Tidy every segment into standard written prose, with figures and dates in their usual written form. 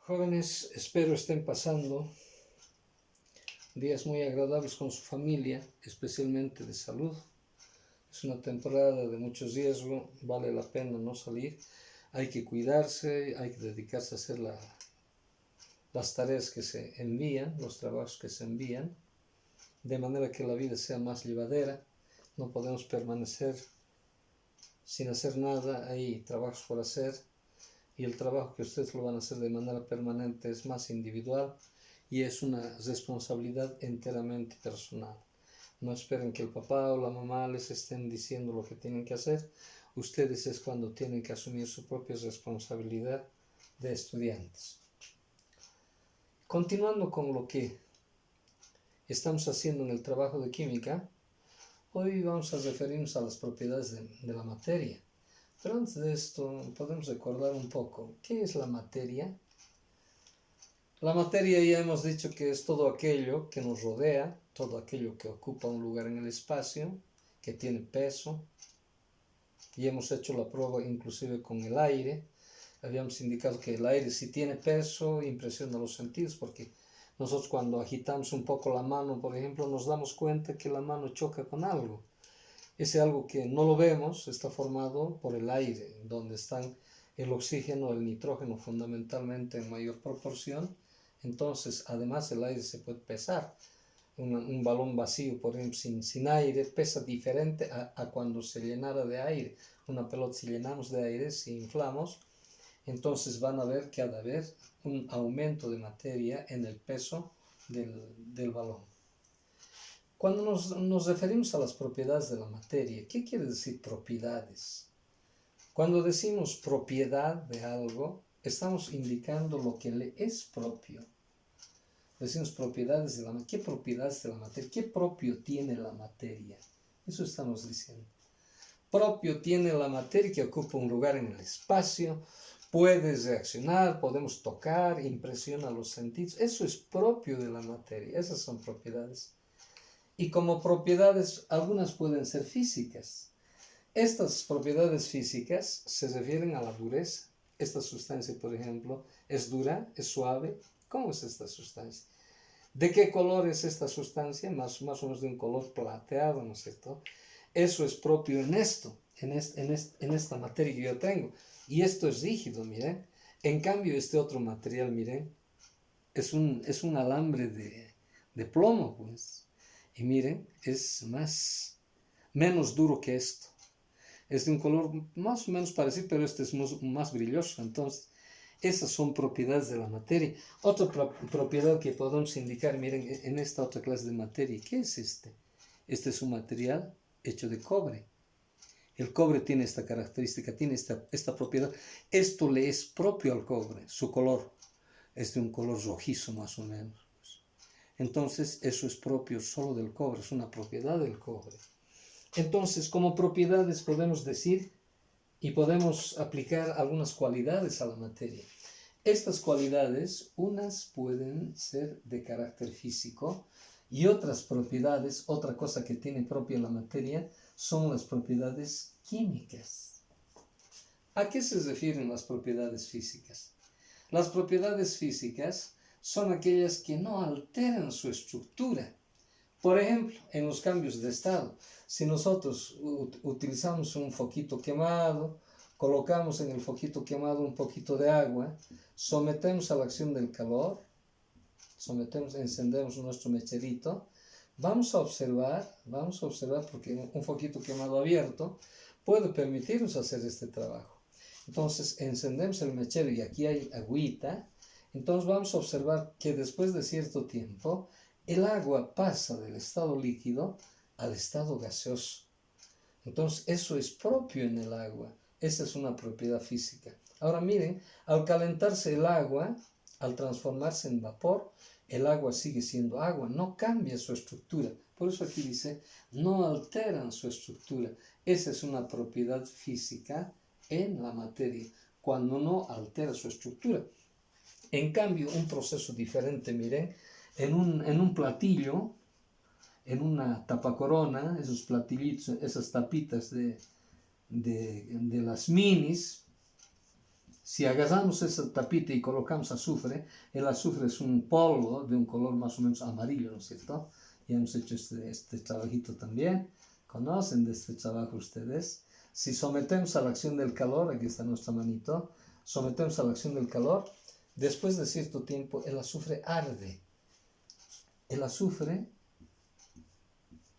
Jóvenes, espero estén pasando días muy agradables con su familia, especialmente de salud. Es una temporada de mucho riesgo, vale la pena no salir. Hay que cuidarse, hay que dedicarse a hacer las tareas que se envían, los trabajos que se envían, de manera que la vida sea más llevadera. No podemos permanecer sin hacer nada, hay trabajos por hacer y el trabajo que ustedes lo van a hacer de manera permanente es más individual y es una responsabilidad enteramente personal. No esperen que el papá o la mamá les estén diciendo lo que tienen que hacer. Ustedes es cuando tienen que asumir su propia responsabilidad de estudiantes. Continuando con lo que estamos haciendo en el trabajo de química, hoy vamos a referirnos a las propiedades de la materia. Pero antes de esto podemos recordar un poco, ¿qué es la materia? La materia ya hemos dicho que es todo aquello que nos rodea, todo aquello que ocupa un lugar en el espacio, que tiene peso. Y hemos hecho la prueba inclusive con el aire. Habíamos indicado que el aire si tiene peso impresiona los sentidos porque nosotros cuando agitamos un poco la mano, por ejemplo, nos damos cuenta que la mano choca con algo. Ese algo que no lo vemos está formado por el aire, donde están el oxígeno, el nitrógeno fundamentalmente en mayor proporción. Entonces, además el aire se puede pesar. Un balón vacío, por ejemplo, sin aire, pesa diferente a cuando se llenara de aire. Una pelota, si llenamos de aire, si inflamos, entonces van a ver que ha de haber un aumento de materia en el peso del balón. Cuando nos referimos a las propiedades de la materia, ¿qué quiere decir propiedades? Cuando decimos propiedad de algo, estamos indicando lo que le es propio. Decimos propiedades de la materia. ¿Qué propiedades de la materia? ¿Qué propio tiene la materia? Eso estamos diciendo. Propio tiene la materia que ocupa un lugar en el espacio, puede reaccionar, podemos tocar, impresiona los sentidos. Eso es propio de la materia. Esas son propiedades. Y como propiedades, algunas pueden ser físicas. Estas propiedades físicas se refieren a la dureza. Esta sustancia, por ejemplo, es dura, es suave. ¿Cómo es esta sustancia? ¿De qué color es esta sustancia? Más o menos de un color plateado, ¿no es cierto? Eso es propio en esto, en esta materia que yo tengo. Y esto es rígido, miren. En cambio, este otro material, miren, es un alambre de plomo, pues. Y miren, es menos duro que esto. Es de un color más o menos parecido, pero este es más brilloso. Entonces, esas son propiedades de la materia. Otra propiedad que podemos indicar, miren, en esta otra clase de materia, ¿qué es este? Este es un material hecho de cobre. El cobre tiene esta característica, tiene esta propiedad. Esto le es propio al cobre, su color es de un color rojizo más o menos. Entonces, eso es propio solo del cobre, es una propiedad del cobre. Entonces, como propiedades podemos decir y podemos aplicar algunas cualidades a la materia. Estas cualidades, unas pueden ser de carácter físico y otras propiedades, otra cosa que tiene propia la materia, son las propiedades químicas. ¿A qué se refieren las propiedades físicas? Las propiedades físicas son aquellas que no alteran su estructura. Por ejemplo, en los cambios de estado, si nosotros utilizamos un foquito quemado, colocamos en el foquito quemado un poquito de agua, sometemos a la acción del calor, encendemos nuestro mecherito, vamos a observar porque un foquito quemado abierto puede permitirnos hacer este trabajo. Entonces encendemos el mechero y aquí hay agüita, entonces vamos a observar que después de cierto tiempo el agua pasa del estado líquido al estado gaseoso. Entonces eso es propio en el agua. Esa es una propiedad física. Ahora miren, al calentarse el agua, al transformarse en vapor, el agua sigue siendo agua, no cambia su estructura. Por eso aquí dice, no alteran su estructura. Esa es una propiedad física en la materia, cuando no altera su estructura. En cambio, un proceso diferente, miren, en un platillo, en una tapacorona, esos platillitos, esas tapitas de las minis, Si agarramos esa tapita y colocamos azufre, el azufre es un polvo de un color más o menos amarillo, ¿no es cierto? Ya hemos hecho este trabajito también. ¿Conocen de este trabajo ustedes? Si sometemos a la acción del calor, aquí está nuestra manito, sometemos a la acción del calor, después de cierto tiempo el azufre arde. El azufre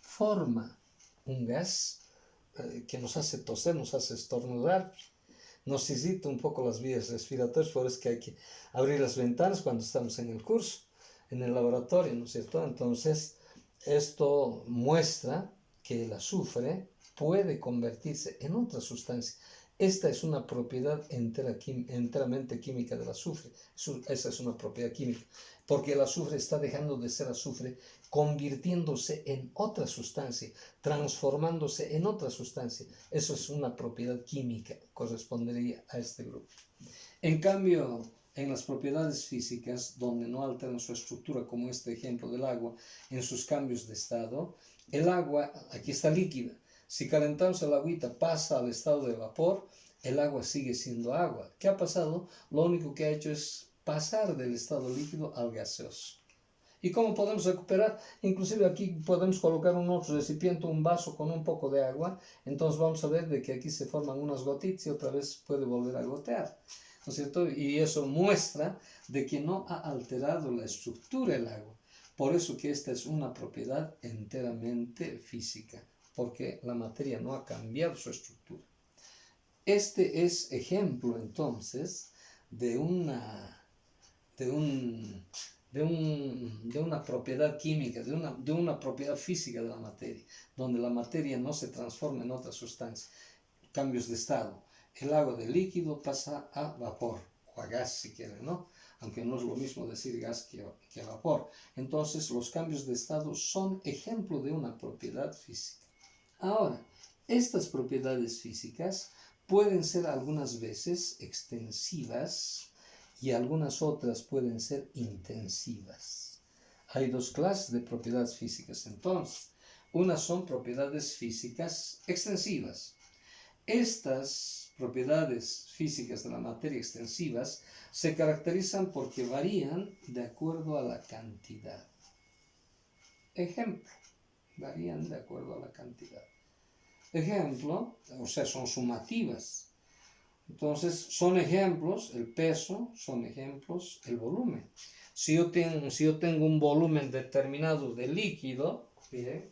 forma un gas que nos hace toser, nos hace estornudar, nos irrita un poco las vías respiratorias, por eso que hay que abrir las ventanas cuando estamos en el curso, en el laboratorio, ¿no es cierto? Entonces, esto muestra que el azufre puede convertirse en otra sustancia. Esta es una propiedad enteramente química del azufre. Esa es una propiedad química, porque el azufre está dejando de ser azufre, convirtiéndose en otra sustancia, transformándose en otra sustancia. Eso es una propiedad química, correspondería a este grupo. En cambio, en las propiedades físicas, donde no alteran su estructura, como este ejemplo del agua, en sus cambios de estado, el agua, aquí está líquida. Si calentamos el agüita, pasa al estado de vapor, el agua sigue siendo agua. ¿Qué ha pasado? Lo único que ha hecho es pasar del estado líquido al gaseoso. ¿Y cómo podemos recuperar? Inclusive aquí podemos colocar un otro recipiente, un vaso con un poco de agua. Entonces vamos a ver de que aquí se forman unas gotitas y otra vez puede volver a gotear, ¿no es cierto? Y eso muestra de que no ha alterado la estructura del agua. Por eso que esta es una propiedad enteramente física, porque la materia no ha cambiado su estructura. Este es ejemplo entonces de una propiedad química, de una propiedad física de la materia, donde la materia no se transforma en otra sustancia. Cambios de estado. El agua de líquido pasa a vapor, o a gas si quieren, ¿no? Aunque no es lo mismo decir gas que vapor. Entonces los cambios de estado son ejemplo de una propiedad física. Ahora, estas propiedades físicas pueden ser algunas veces extensivas y algunas otras pueden ser intensivas. Hay dos clases de propiedades físicas entonces. Unas son propiedades físicas extensivas. Estas propiedades físicas de la materia extensivas se caracterizan porque varían de acuerdo a la cantidad. Ejemplo, varían de acuerdo a la cantidad. Ejemplo, o sea, son sumativas. Entonces, son ejemplos el peso, son ejemplos el volumen. Si yo tengo un volumen determinado de líquido, miren,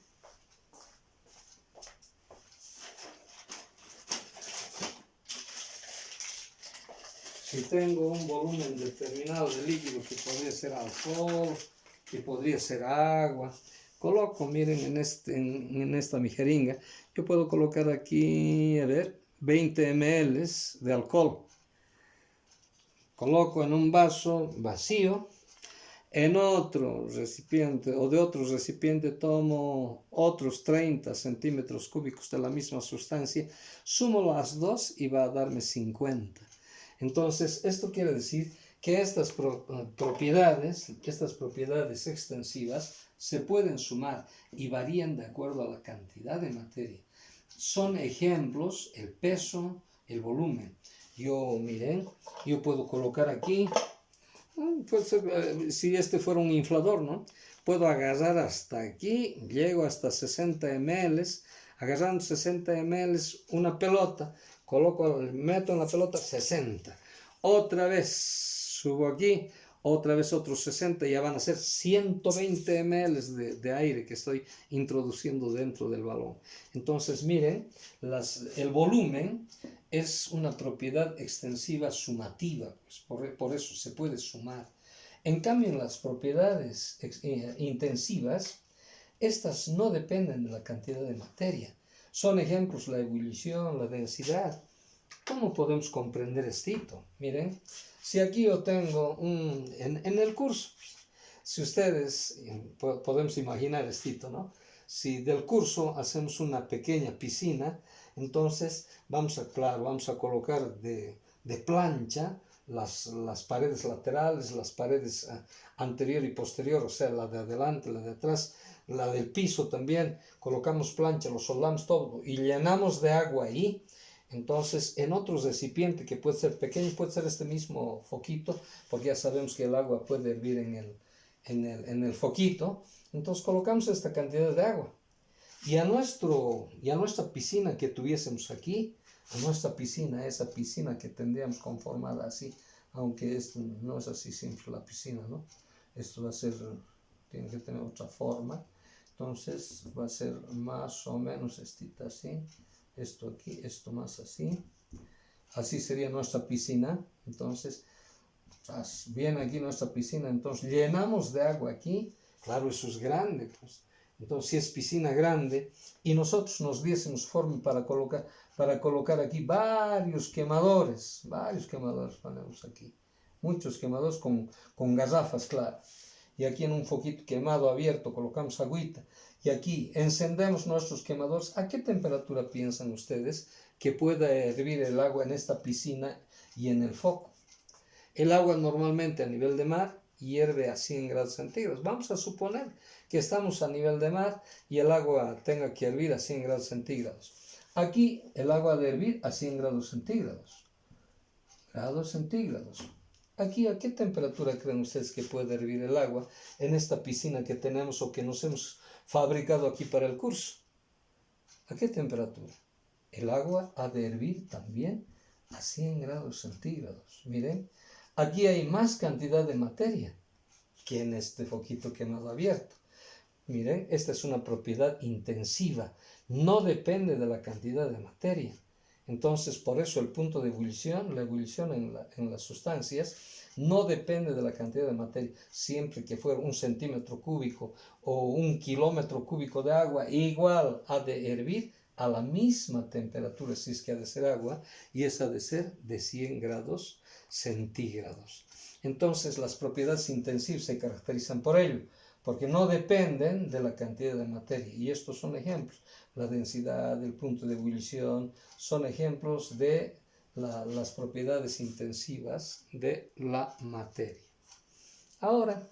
si tengo un volumen determinado de líquido que podría ser alcohol, que podría ser agua, coloco, miren, en esta mi jeringa, yo puedo colocar aquí, a ver, 20 ml de alcohol. Coloco en un vaso vacío, en otro recipiente o de otro recipiente tomo otros 30 centímetros cúbicos de la misma sustancia, sumo las dos y va a darme 50. Entonces, esto quiere decir que estas propiedades extensivas se pueden sumar y varían de acuerdo a la cantidad de materia. Son ejemplos el peso, el volumen. Miren, yo puedo colocar aquí, pues, si este fuera un inflador, ¿no? Puedo agarrar hasta aquí, llego hasta 60 ml, agarrando 60 ml una pelota, meto en la pelota 60, otra vez subo aquí, otra vez otros 60, ya van a ser 120 ml de aire que estoy introduciendo dentro del balón. Entonces miren, el volumen es una propiedad extensiva sumativa, pues por eso se puede sumar. En cambio, en las propiedades intensivas, estas no dependen de la cantidad de materia. Son ejemplos la ebullición, la densidad. ¿Cómo podemos comprender esto? Miren, si aquí yo tengo en el curso, si ustedes podemos imaginar esto, ¿no? Si del curso hacemos una pequeña piscina, entonces vamos a colocar de plancha las paredes laterales, las paredes anterior y posterior, o sea, la de adelante, la de atrás, la del piso también, colocamos plancha, lo soldamos todo y llenamos de agua ahí. Entonces, en otro recipiente que puede ser pequeño, puede ser este mismo foquito, porque ya sabemos que el agua puede hervir en el foquito. Entonces colocamos esta cantidad de agua. Y a nuestra piscina que tuviésemos aquí, a nuestra piscina, esa piscina que tendríamos conformada así, aunque esto no es así simple la piscina, ¿no? Esto va a ser, tiene que tener otra forma. Entonces va a ser más o menos así, esto aquí, esto más así. Así sería nuestra piscina. Entonces, bien aquí nuestra piscina, entonces llenamos de agua aquí. Claro, eso es grande, pues. Entonces, si es piscina grande y nosotros nos diésemos forma para colocar aquí varios quemadores ponemos aquí, muchos quemadores con garrafas, claro. Y aquí en un foquito quemado abierto colocamos agüita y aquí encendemos nuestros quemadores. ¿A qué temperatura piensan ustedes que pueda hervir el agua en esta piscina y en el foco? El agua normalmente a nivel de mar hierve a 100 grados centígrados. Vamos a suponer que estamos a nivel de mar y el agua tenga que hervir a 100 grados centígrados. Aquí el agua ha de hervir a 100 grados centígrados. Aquí, ¿a qué temperatura creen ustedes que puede hervir el agua en esta piscina que tenemos o que nos hemos fabricado aquí para el curso? ¿A qué temperatura? El agua ha de hervir también a 100 grados centígrados. Miren, aquí hay más cantidad de materia que en este foquito quemado abierto. Miren, esta es una propiedad intensiva, no depende de la cantidad de materia. Entonces, por eso el punto de ebullición, la ebullición en las sustancias, no depende de la cantidad de materia. Siempre que fuera 1 centímetro cúbico o 1 kilómetro cúbico de agua, igual ha de hervir a la misma temperatura, si es que ha de ser agua, y es ha de ser de 100 grados centígrados. Entonces, las propiedades intensivas se caracterizan por ello, porque no dependen de la cantidad de materia. Y estos son ejemplos. La densidad, el punto de ebullición, son ejemplos de las propiedades intensivas de la materia. Ahora,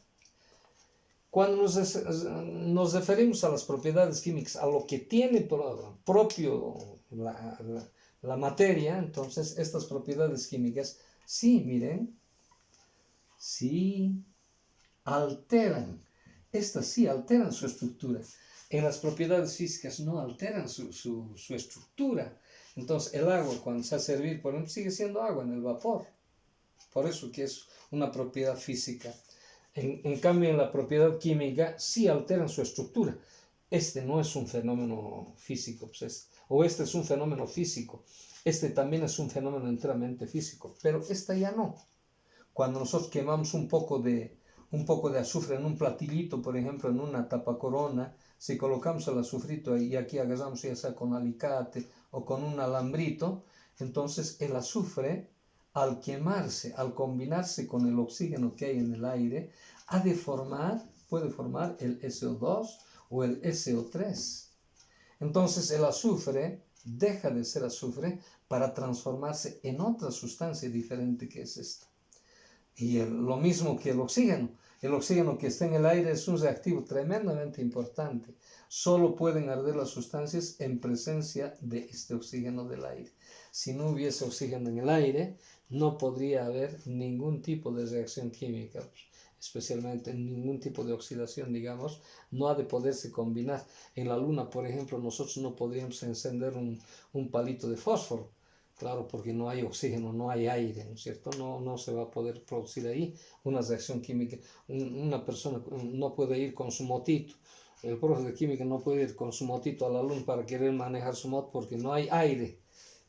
cuando nos referimos a las propiedades químicas, a lo que tiene propio la materia, entonces estas propiedades químicas, sí, miren, sí alteran. Estas sí alteran su estructura. En las propiedades físicas no alteran su estructura. Entonces el agua cuando se hace hervir, por ejemplo, sigue siendo agua en el vapor. Por eso que es una propiedad física. En cambio en la propiedad química sí alteran su estructura. Este no es un fenómeno físico, pues o este es un fenómeno físico. Este también es un fenómeno enteramente físico, pero esta ya no. Cuando nosotros quemamos un poco de azufre en un platillito, por ejemplo, en una tapacorona, si colocamos el azufrito y aquí agarramos ya sea con alicate o con un alambrito, entonces el azufre, al quemarse, al combinarse con el oxígeno que hay en el aire, puede formar el SO2 o el SO3. Entonces el azufre deja de ser azufre para transformarse en otra sustancia diferente que es esta. Y lo mismo que el oxígeno que está en el aire es un reactivo tremendamente importante. Solo pueden arder las sustancias en presencia de este oxígeno del aire. Si no hubiese oxígeno en el aire, no podría haber ningún tipo de reacción química, especialmente ningún tipo de oxidación, digamos, no ha de poderse combinar. En la luna, por ejemplo, nosotros no podríamos encender un palito de fósforo. Claro, porque no hay oxígeno, no hay aire, ¿no es cierto? No se va a poder producir ahí una reacción química. Una persona no puede ir con su motito. El profe de química no puede ir con su motito a la luna para querer manejar su moto porque no hay aire.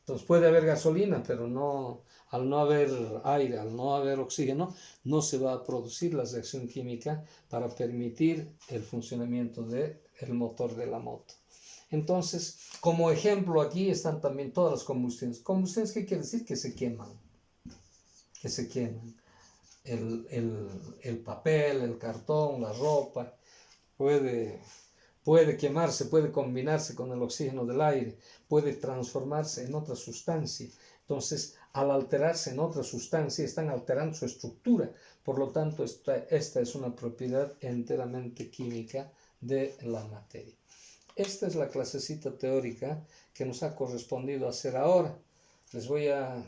Entonces puede haber gasolina, pero al no haber aire, al no haber oxígeno, no se va a producir la reacción química para permitir el funcionamiento del motor de la moto. Entonces, como ejemplo aquí están también todas las combustiones. ¿Combustiones qué quiere decir? Que se queman. Que se queman. El papel, el cartón, la ropa, puede quemarse, puede combinarse con el oxígeno del aire, puede transformarse en otra sustancia. Entonces, al alterarse en otra sustancia, están alterando su estructura. Por lo tanto, esta es una propiedad enteramente química de la materia. Esta es la clasecita teórica que nos ha correspondido hacer ahora. Les voy a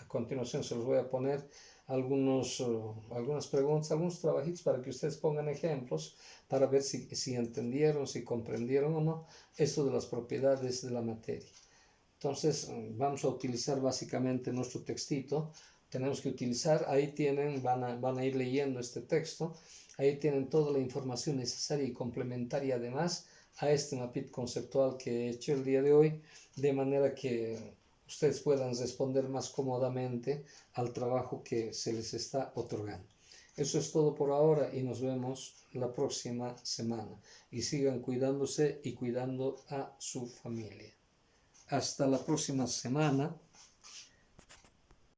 continuación se los voy a poner algunas preguntas, algunos trabajitos para que ustedes pongan ejemplos para ver si entendieron, si comprendieron o no esto de las propiedades de la materia. Entonces vamos a utilizar básicamente nuestro textito. Tenemos que utilizar, ahí tienen, van a ir leyendo este texto, ahí tienen toda la información necesaria y complementaria además a este mapit conceptual que he hecho el día de hoy, de manera que ustedes puedan responder más cómodamente al trabajo que se les está otorgando. Eso es todo por ahora y nos vemos la próxima semana. Y sigan cuidándose y cuidando a su familia. Hasta la próxima semana.